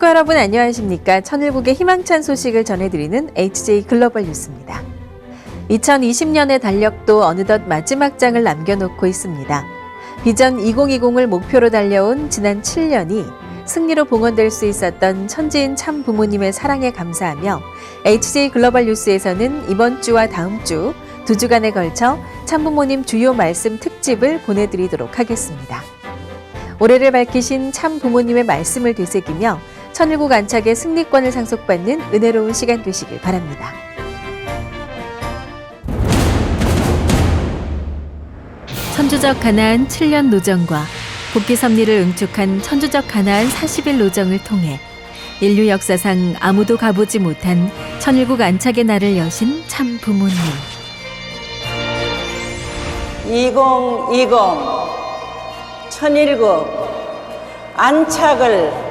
식구 여러분 안녕하십니까? 천일국의 희망찬 소식을 전해드리는 HJ 글로벌 뉴스입니다. 2020년의 달력도 어느덧 마지막 장을 남겨놓고 있습니다. 비전 2020을 목표로 달려온 지난 7년이 승리로 봉헌될 수 있었던 천지인 참 부모님의 사랑에 감사하며 HJ 글로벌 뉴스에서는 이번 주와 다음 주 2주간에 걸쳐 참부모님 주요 말씀 특집을 보내드리도록 하겠습니다. 올해를 밝히신 참 부모님의 말씀을 되새기며 천일국 안착의 승리권을 상속받는 은혜로운 시간 되시길 바랍니다. 천주적 가나안 7년 노정과 복귀 섭리를 응축한 천주적 가나안 40일 노정을 통해 인류 역사상 아무도 가보지 못한 천일국 안착의 날을 여신 참 부모님. 2020 천일국 안착을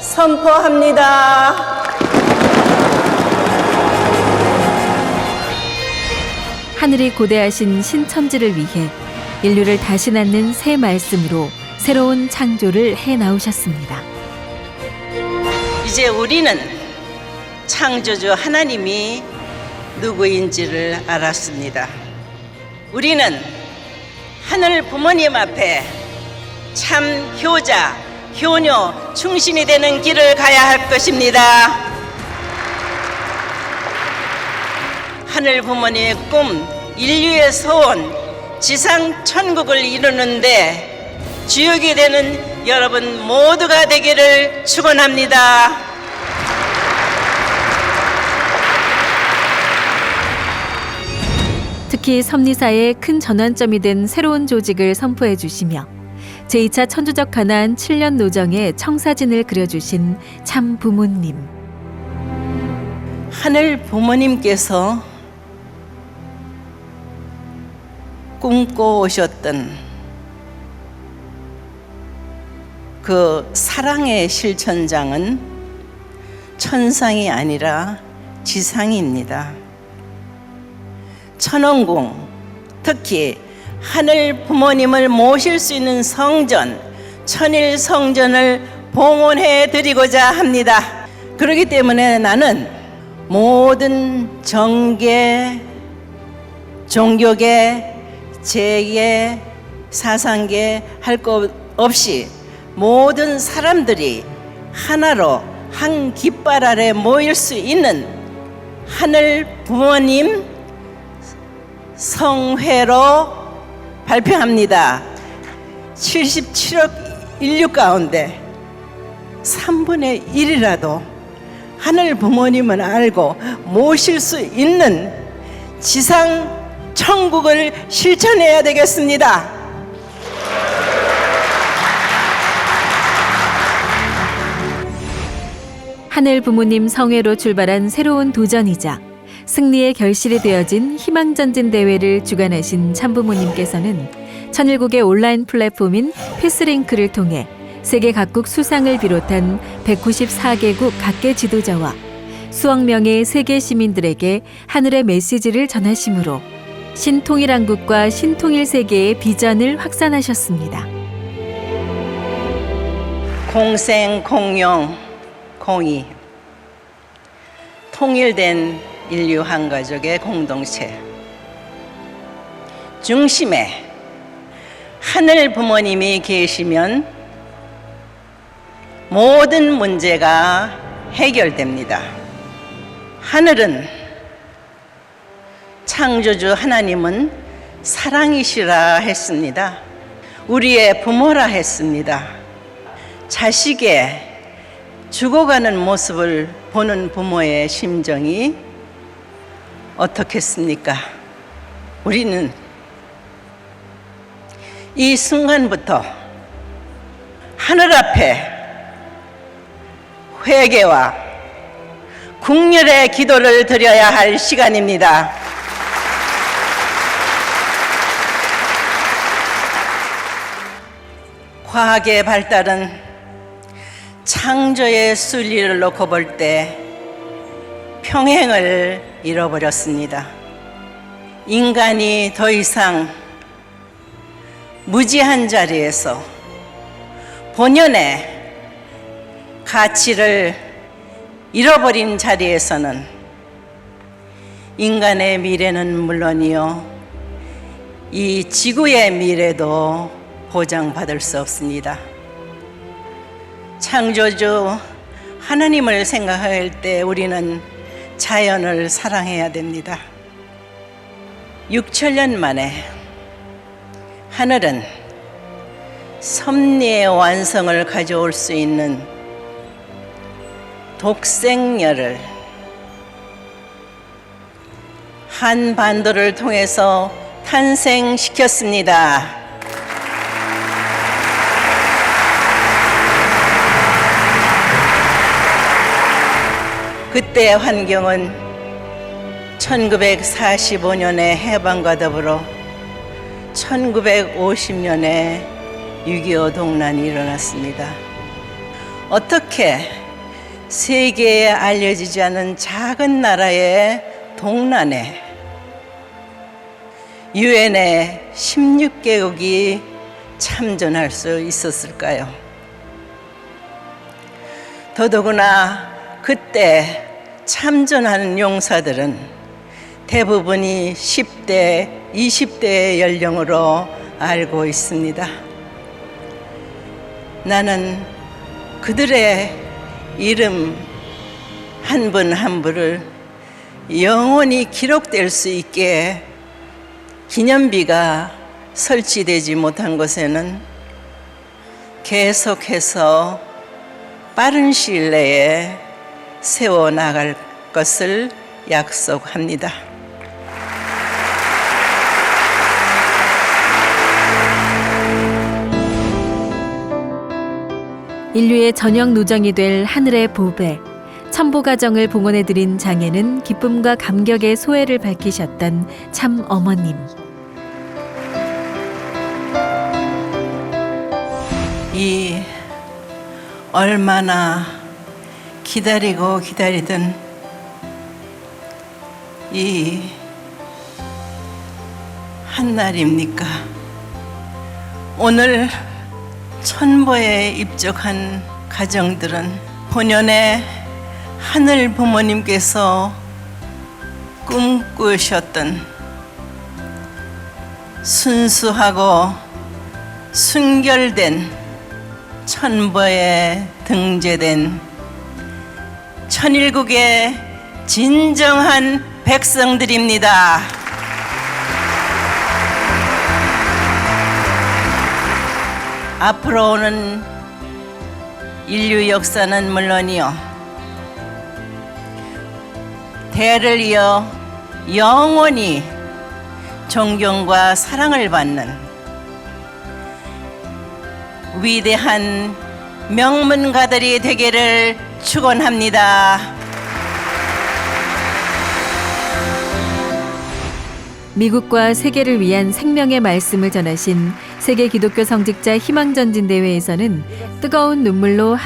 선포합니다. 하늘이 고대하신 신천지를 위해 인류를 다시 낳는 새 말씀으로 새로운 창조를 해 나오셨습니다. 이제 우리는 창조주 하나님이 누구인지를 알았습니다. 우리는 하늘 부모님 앞에 참 효자, 효녀, 충신이 되는 길을 가야 할 것입니다. 하늘 부모님의 꿈, 인류의 소원, 지상 천국을 이루는데 주역이 되는 여러분 모두가 되기를 축원합니다. 특히 섭리사의 큰 전환점이 된 새로운 조직을 선포해 주시며 제2차 천주적 가나안 7년 노정의 청사진을 그려주신 참 부모님. 하늘 부모님께서 꿈꿔오셨던 그 사랑의 실천장은 천상이 아니라 지상입니다. 천원궁, 특히 하늘 부모님을 모실 수 있는 성전, 천일 성전을 봉헌해 드리고자 합니다. 그렇기 때문에 나는 모든 정계, 종교계, 재계, 사상계 할 것 없이 모든 사람들이 하나로 한 깃발 아래 모일 수 있는 하늘 부모님 성회로 발표합니다. 77억 인류 가운데 3분의 1이라도 하늘 부모님을 알고 모실 수 있는 지상 천국을 실천해야 되겠습니다. 하늘 부모님 성회로 출발한 새로운 도전이자 승리의 결실이 되어진 희망전진 대회를 주관하신 참부모님께서는 천일국의 온라인 플랫폼인 패스링크를 통해 세계 각국 수상을 비롯한 194개국 각계 지도자와 수억 명의 세계 시민들에게 하늘의 메시지를 전하심으로 신통일한국과 신통일세계의 비전을 확산하셨습니다. 공생, 공용, 공의, 통일된 인류 한 가족의 공동체, 중심에 하늘 부모님이 계시면 모든 문제가 해결됩니다. 하늘은 창조주 하나님은 사랑이시라 했습니다. 우리의 부모라 했습니다. 자식의 죽어가는 모습을 보는 부모의 심정이 어떻겠습니까? 우리는 이 순간부터 하늘 앞에 회개와 국률의 기도를 드려야 할 시간입니다. 과학의 발달은 창조의 순리를 놓고 볼 때 평행을 잃어버렸습니다. 인간이 더 이상 무지한 자리에서 본연의 가치를 잃어버린 자리에서는 인간의 미래는 물론이요, 이 지구의 미래도 보장받을 수 없습니다. 창조주 하나님을 생각할 때 우리는 자연을 사랑해야 됩니다. 6천년 만에 하늘은 섭리의 완성을 가져올 수 있는 독생녀를 한반도를 통해서 탄생시켰습니다. 그때 환경은 1945년의 해방과 더불어 1950년에 6.25 동란이 일어났습니다. 어떻게 세계에 알려지지 않은 작은 나라의 동란에 유엔의 16개국이 참전할 수 있었을까요? 더더구나 그때 참전하는 용사들은 대부분이 10대, 20대의 연령으로 알고 있습니다. 나는 그들의 이름 한 분 한 분을 영원히 기록될 수 있게 기념비가 설치되지 못한 곳에는 계속해서 빠른 시일 내에 세워나갈 것을 약속합니다. 인류의 저녁 누정이 될 하늘의 보배, 첨보가정을 봉헌해드린 장애는 기쁨과 감격의 소회를 밝히셨던 참 어머님. 이 얼마나 기다리고 기다리던 이 한날입니까? 오늘 천보에 입적한 가정들은 본연의 하늘 부모님께서 꿈꾸셨던 순수하고 순결된 천보에 등재된 천일국의 진정한 백성들입니다. 앞으로 오는 인류 역사는 물론이요, 대를 이어 영원히 존경과 사랑을 받는 위대한 명문가들이 되기를 축원합니다. 미국과 세계를 위한 생명의 말씀을 전하신 세계 기독교 성직자 희망전진 대회에서는 뜨거운 눈물로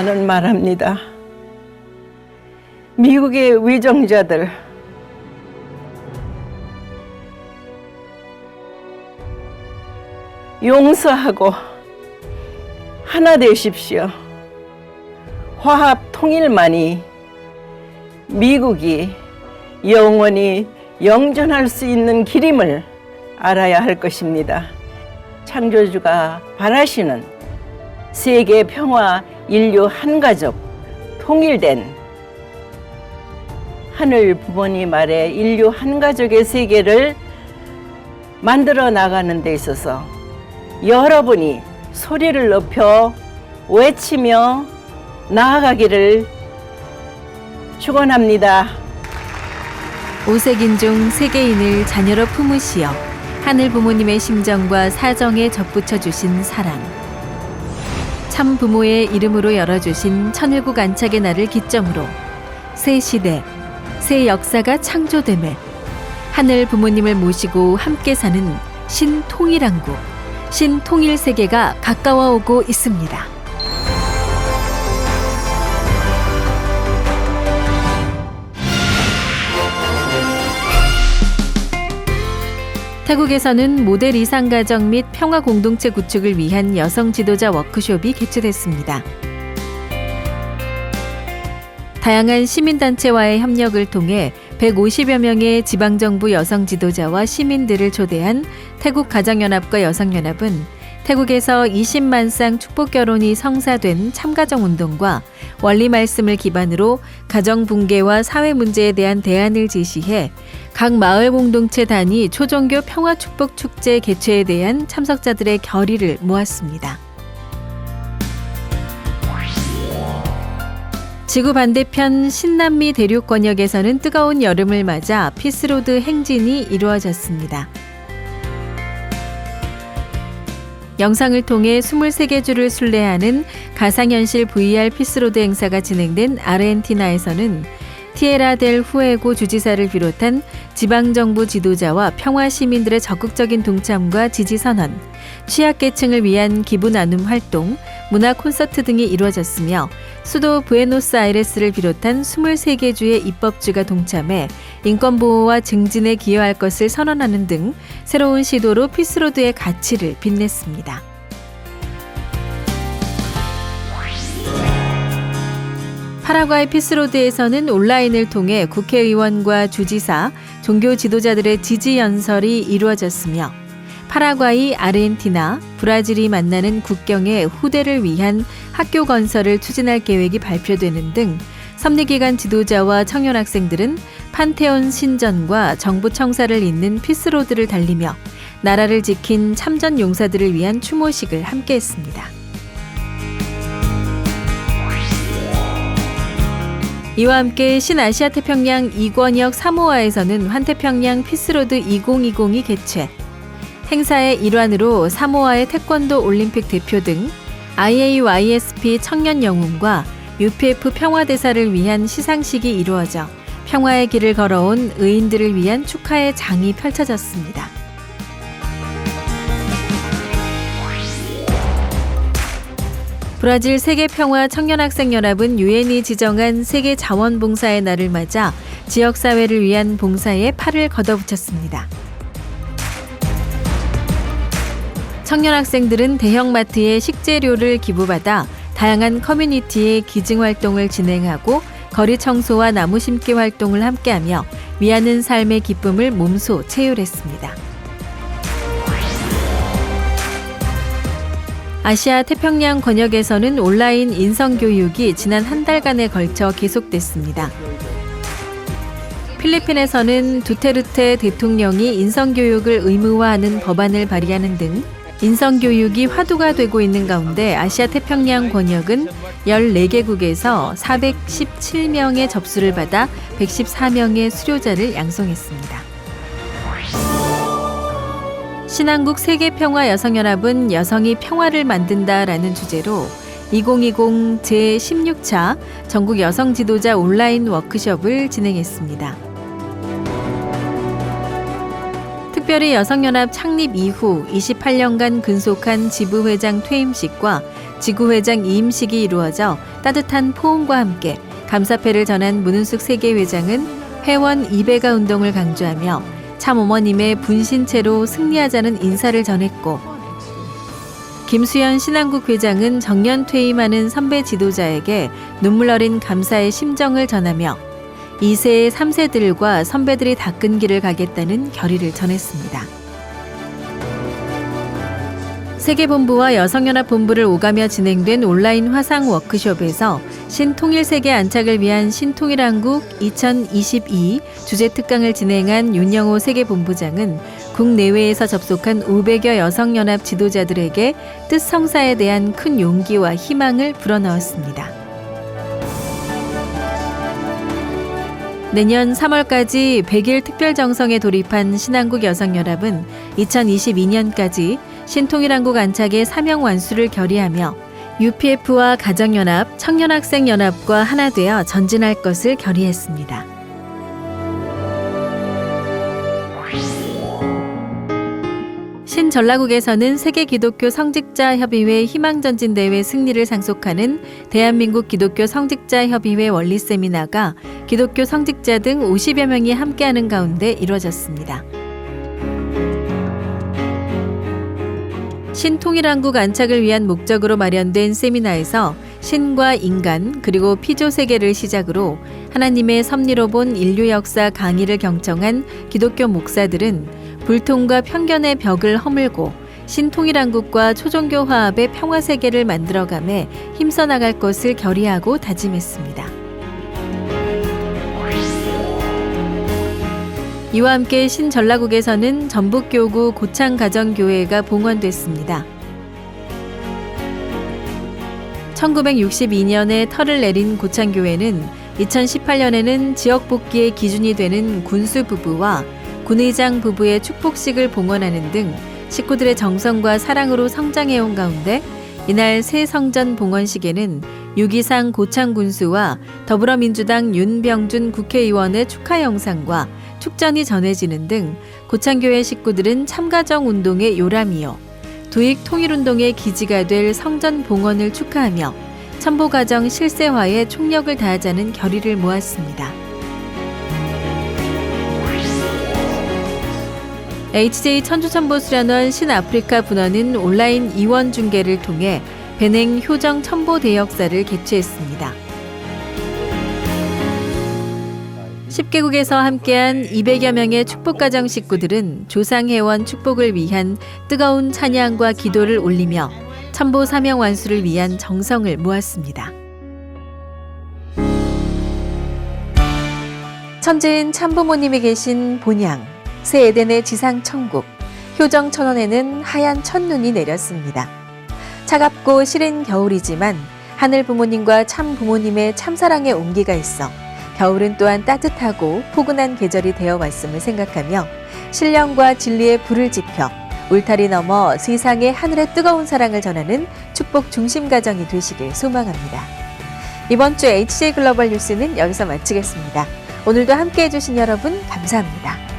나는 말합니다. 미국의 위정자들, 용서하고 하나 되십시오. 화합 통일만이 미국이 영원히 영존할 수 있는 길임을 알아야 할 것입니다. 창조주가 바라시는 세계 평화, 인류 한 가족, 통일된 하늘 부모님 아래 인류 한 가족의 세계를 만들어 나가는 데 있어서 여러분이 소리를 높여 외치며 나아가기를 축원합니다. 오색인종 세계인을 자녀로 품으시어 하늘 부모님의 심정과 사정에 접붙여 주신 사랑. 참 부모의 이름으로 열어주신 천일국 안착의 날을 기점으로 새 시대, 새 역사가 창조됨에 하늘 부모님을 모시고 함께 사는 신통일한국, 신통일세계가 가까워오고 있습니다. 태국에서는 모델 이상가정 및 평화 공동체 구축을 위한 여성 지도자 워크숍이 개최됐습니다. 다양한 시민단체와의 협력을 통해 150여 명의 지방정부 여성 지도자와 시민들을 초대한 태국 가정연합과 여성연합은 태국에서 20만 쌍 축복결혼이 성사된 참가정 운동과 원리 말씀을 기반으로 가정 붕괴와 사회 문제에 대한 대안을 제시해 각 마을 공동체 단위 초종교 평화 축복 축제 개최에 대한 참석자들의 결의를 모았습니다. 지구 반대편 신남미 대륙 권역에서는 뜨거운 여름을 맞아 피스로드 행진이 이루어졌습니다. 영상을 통해 23개 주를 순례하는 가상현실 VR 피스로드 행사가 진행된 아르헨티나에서는 티에라 델 후에고 주지사를 비롯한 지방정부 지도자와 평화 시민들의 적극적인 동참과 지지 선언, 취약계층을 위한 기부 나눔 활동, 문화 콘서트 등이 이루어졌으며 수도 부에노스아이레스를 비롯한 23개 주의 입법주가 동참해 인권보호와 증진에 기여할 것을 선언하는 등 새로운 시도로 피스로드의 가치를 빛냈습니다. 파라과이 피스로드에서는 온라인을 통해 국회의원과 주지사, 종교 지도자들의 지지 연설이 이루어졌으며 파라과이, 아르헨티나, 브라질이 만나는 국경의 후대를 위한 학교 건설을 추진할 계획이 발표되는 등 섭리기관 지도자와 청년 학생들은 판테온 신전과 정부 청사를 잇는 피스로드를 달리며 나라를 지킨 참전 용사들을 위한 추모식을 함께했습니다. 이와 함께 신아시아 태평양 2권역 사모아에서는 환태평양 피스로드 2020이 개최. 행사의 일환으로 사모아의 태권도 올림픽 대표 등 IAYSP 청년 영웅과 UPF 평화대사를 위한 시상식이 이루어져 평화의 길을 걸어온 의인들을 위한 축하의 장이 펼쳐졌습니다. 브라질 세계평화 청년학생연합은 유엔이 지정한 세계자원봉사의 날을 맞아 지역사회를 위한 봉사에 팔을 걷어붙였습니다. 청년학생들은 대형마트에 식재료를 기부받아 다양한 커뮤니티의 기증활동을 진행하고 거리 청소와 나무 심기 활동을 함께하며 위하는 삶의 기쁨을 몸소 체휼했습니다. 아시아 태평양 권역에서는 온라인 인성교육이 지난 한 달간에 걸쳐 계속됐습니다. 필리핀에서는 두테르테 대통령이 인성교육을 의무화하는 법안을 발의하는 등 인성교육이 화두가 되고 있는 가운데 아시아 태평양 권역은 14개국에서 417명의 접수를 받아 114명의 수료자를 양성했습니다. 신한국 세계평화여성연합은 여성이 평화를 만든다라는 주제로 2020 제16차 전국 여성 지도자 온라인 워크숍을 진행했습니다. 특별히 여성연합 창립 이후 28년간 근속한 지부회장 퇴임식과 지구회장 이임식이 이루어져 따뜻한 포옹과 함께 감사패를 전한 문은숙 세계회장은 회원 2배가 운동을 강조하며 참 어머님의 분신체로 승리하자는 인사를 전했고 김수연 신한국 회장은 정년 퇴임하는 선배 지도자에게 눈물 어린 감사의 심정을 전하며 2세, 3세들과 선배들이 닦은 길을 가겠다는 결의를 전했습니다. 세계본부와 여성연합본부를 오가며 진행된 온라인 화상 워크숍에서 신통일세계 안착을 위한 신통일한국 2022 주제 특강을 진행한 윤영호 세계본부장은 국내외에서 접속한 500여 여성연합 지도자들에게 뜻 성사에 대한 큰 용기와 희망을 불어넣었습니다. 내년 3월까지 100일 특별정성에 돌입한 신한국 여성연합은 2022년까지 신통일한국 안착의 사명 완수를 결의하며 UPF와 가정연합, 청년학생연합과 하나 되어 전진할 것을 결의했습니다. 신전라국에서는 세계기독교 성직자협의회 희망전진대회 승리를 상속하는 대한민국 기독교 성직자협의회 원리세미나가 기독교 성직자 등 50여 명이 함께하는 가운데 이뤄졌습니다. 신통일한국 안착을 위한 목적으로 마련된 세미나에서 신과 인간 그리고 피조 세계를 시작으로 하나님의 섭리로 본 인류 역사 강의를 경청한 기독교 목사들은 불통과 편견의 벽을 허물고 신통일한국과 초종교 화합의 평화 세계를 만들어가며 힘써 나갈 것을 결의하고 다짐했습니다. 이와 함께 신전라국에서는 전북교구 고창가정교회가 봉헌됐습니다. 1962년에 터를 내린 고창교회는 2018년에는 지역 복귀의 기준이 되는 군수 부부와 군의장 부부의 축복식을 봉헌하는 등 식구들의 정성과 사랑으로 성장해온 가운데 이날 새 성전 봉헌식에는 유기상 고창군수와 더불어민주당 윤병준 국회의원의 축하 영상과 축전이 전해지는 등 고창교회 식구들은 참가정 운동의 요람이요 두익 통일운동의 기지가 될 성전 봉헌을 축하하며 첨보가정 실세화에 총력을 다하자는 결의를 모았습니다. HJ 천주천보수련원 신아프리카 분원은 온라인 이원 중계를 통해 배냉 효정 첨보 대역사를 개최했습니다. 10개국에서 함께한 200여 명의 축복가정 식구들은 조상회원 축복을 위한 뜨거운 찬양과 기도를 올리며 첨보 사명 완수를 위한 정성을 모았습니다. 천재인 참부모님이 계신 본향, 새 에덴의 지상 천국, 효정 천원에는 하얀 첫눈이 내렸습니다. 차갑고 시린 겨울이지만 하늘 부모님과 참 부모님의 참사랑의 온기가 있어 겨울은 또한 따뜻하고 포근한 계절이 되어 왔음을 생각하며 신령과 진리의 불을 지펴 울타리 넘어 세상의 하늘의 뜨거운 사랑을 전하는 축복 중심 가정이 되시길 소망합니다. 이번 주 HJ 글로벌 뉴스는 여기서 마치겠습니다. 오늘도 함께해 주신 여러분 감사합니다.